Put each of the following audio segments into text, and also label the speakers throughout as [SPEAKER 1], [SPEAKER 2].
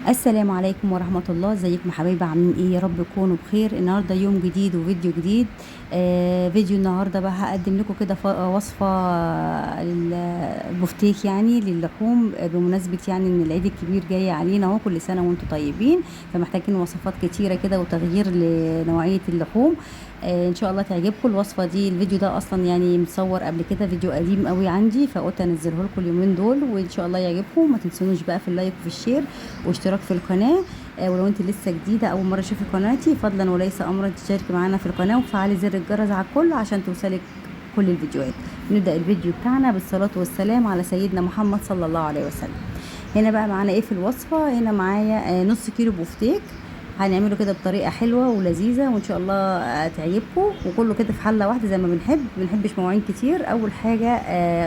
[SPEAKER 1] السلام عليكم ورحمة الله. ازيكم يا حبايبي؟ عاملين ايه؟ يا رب تكونوا بخير. النهارده يوم جديد وفيديو جديد. فيديو النهارده بقى هقدم لكم كده وصفة البفتيك يعني للحوم، بمناسبة يعني ان العيد الكبير جاي علينا اهو. كل سنة وانتم طيبين. فمحتاجين وصفات كتيرة كده وتغيير لنوعية اللحوم. ان شاء الله تعجبكم الوصفة دي. الفيديو ده اصلا يعني مصور قبل كده، فيديو قديم قوي عندي، فقلت انزله لكم اليومين دول وان شاء الله يعجبكم. ما تنسونوش بقى في اللايك وفي الشير واشتراك في القناة. ولو انت لسه جديدة اول مرة تشوفي قناتي، فضلا وليس امرا تشتركي معانا في القناة وفعلي زر الجرس على الكل عشان توصلك كل الفيديوهات. نبدأ الفيديو بتاعنا بالصلاة والسلام على سيدنا محمد صلى الله عليه وسلم. هنا بقى معانا ايه في الوصفة؟ هنا معايا نص كيلو بفتيك. هنعمله كده بطريقة حلوة ولذيذة وان شاء الله تعجبكم. وكله كده في حلة واحدة زي ما بنحبش مواعين كتير. اول حاجة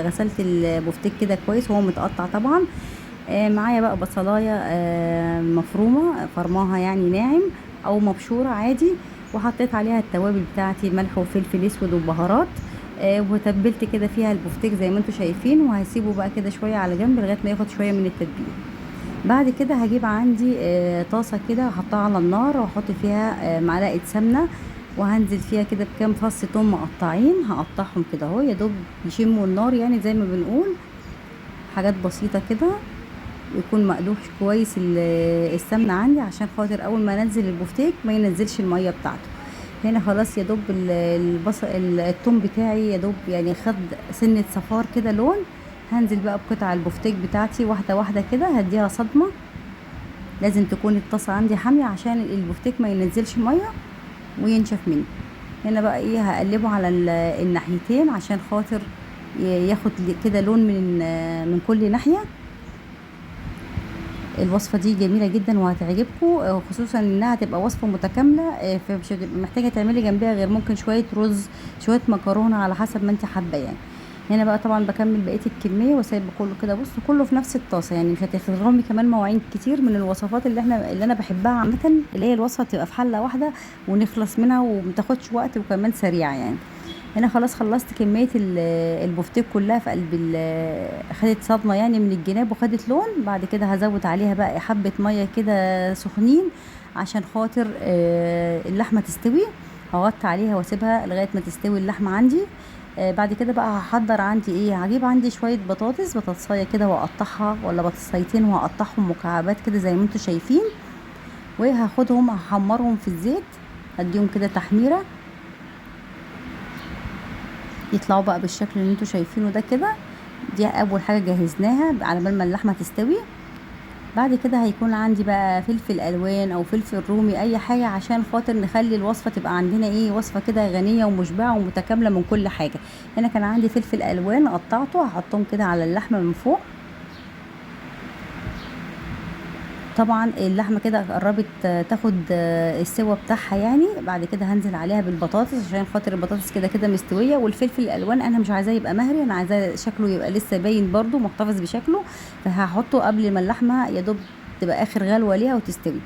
[SPEAKER 1] غسلت البفتيك كده كويس وهو متقطع طبعا. معايا بقى بصلايه مفرومه، فرماها يعني ناعم او مبشوره عادي. وحطيت عليها التوابل بتاعتي، ملح وفلفل اسود وبهارات. وتبلت كده فيها البفتيك زي ما انتم شايفين، وهسيبه بقى كده شويه على جنب لغايه ما ياخد شويه من التتبيله. بعد كده هجيب عندي طاسه كده، هحطها على النار واحط فيها معلقه سمنه. وهنزل فيها كده بكام فص توم مقطعين، هقطعهم كده اهو يا دوب يشموا النار يعني زي ما بنقول. حاجات بسيطه كده، ويكون مقدوح كويس السمنه عندي عشان خاطر اول ما انزل البفتيك ما ينزلش الميه بتاعته. هنا خلاص يا دوب البصل الثوم بتاعي يا دوب يعني خد سنه صفار كده لون. هنزل بقى بقطع البفتيك بتاعتي واحده واحده كده، هديها صدمه. لازم تكون الطاسه عندي حاميه عشان البفتيك ما ينزلش ميه وينشف مني. هنا بقى ايه، هقلبه على الناحيتين عشان خاطر ياخد كده لون من كل ناحيه. الوصفة دي جميلة جدا وهتعجبكم، خصوصا انها هتبقى وصفة متكاملة. فمش هتبقى محتاجة تعملي جنبها غير ممكن شوية رز، شوية مكرونة، على حسب ما انت حابة يعني. هنا بقى طبعا بكمل بقية الكمية وسايبه كله كده. بصوا كله في نفس الطاسة، يعني مش هتخرجي كمان مواعين كتير من الوصفات اللي انا بحبها عامة، اللي هي الوصفة تبقى في حلة واحدة ونخلص منها ومتاخدش وقت وكمان سريعة يعني. هنا خلاص خلصت كمية البفتيك كلها في قلب خدت صدمة يعني من الجناب وخدت لون. بعد كده هزود عليها بقى حبة مية كده سخنين عشان خاطر اللحمة تستوي. هغطي عليها واسيبها لغاية ما تستوي اللحمة عندي. بعد كده بقى هحضر عندي ايه، هجيب عندي شوية بطاطساية كده واقطعها، ولا بطاطسايتين وهقطعهم مكعبات كده زي ما انتم شايفين. وهاخدهم هحمرهم في الزيت، هديهم كده تحميرة يطلعوا بقى بالشكل اللي انتوا شايفينه ده كده. دي اول حاجه جهزناها على بال ما اللحمه تستوي. بعد كده هيكون عندي بقى فلفل الوان او فلفل رومي، اي حاجه عشان خاطر نخلي الوصفه تبقى عندنا ايه، وصفه كده غنيه ومشبعه ومتكامله من كل حاجه. هنا كان عندي فلفل الوان قطعته، هحطهم كده على اللحمه من فوق. طبعا اللحمه كده قربت تاخد السوا بتاعها يعني. بعد كده هنزل عليها بالبطاطس عشان خاطر البطاطس كده كده مستويه. والفلفل الالوان انا مش عايزاه يبقى مهري، انا عايزاه شكله يبقى لسه باين برضو محتفظ بشكله. فهحطه قبل ما اللحمه يا دوب تبقى اخر غلوه ليها وتستوي.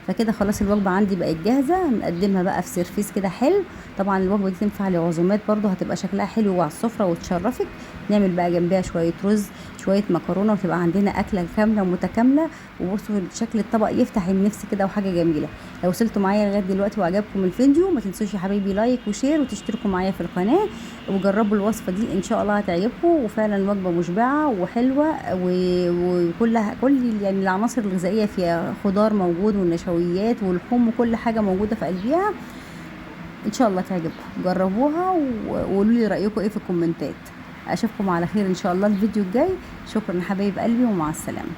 [SPEAKER 1] فكده خلاص الوجبه عندي بقت جاهزه، نقدمها بقى في سيرفيس كده حلو. طبعا الوجبه دي تنفع لعزومات برضو، هتبقى شكلها حلو على السفره وتشرفك. نعمل بقى جنبها شويه رز، شويه مكرونه، وتبقى عندنا اكله كامله ومتكامله. وبصوا شكل الطبق يفتح النفس كده وحاجه جميله. لو وصلتوا معايا لغايه دلوقتي وعجبكم الفيديو، ما تنسوش يا حبايبي لايك وشير وتشتركوا معايا في القناه. وجربوا الوصفه دي ان شاء الله هتعجبكم. وفعلا وجبه مشبعه وحلوه كل يعني العناصر الغذائيه فيها، خضار موجود والنشويات واللحوم وكل حاجه موجوده في قلبها. ان شاء الله تعجبكم، جربوها وقولوا لي رايكم ايه في الكومنتات. اشوفكم على خير ان شاء الله الفيديو الجاي. شكرا حبايب قلبي ومع السلامه.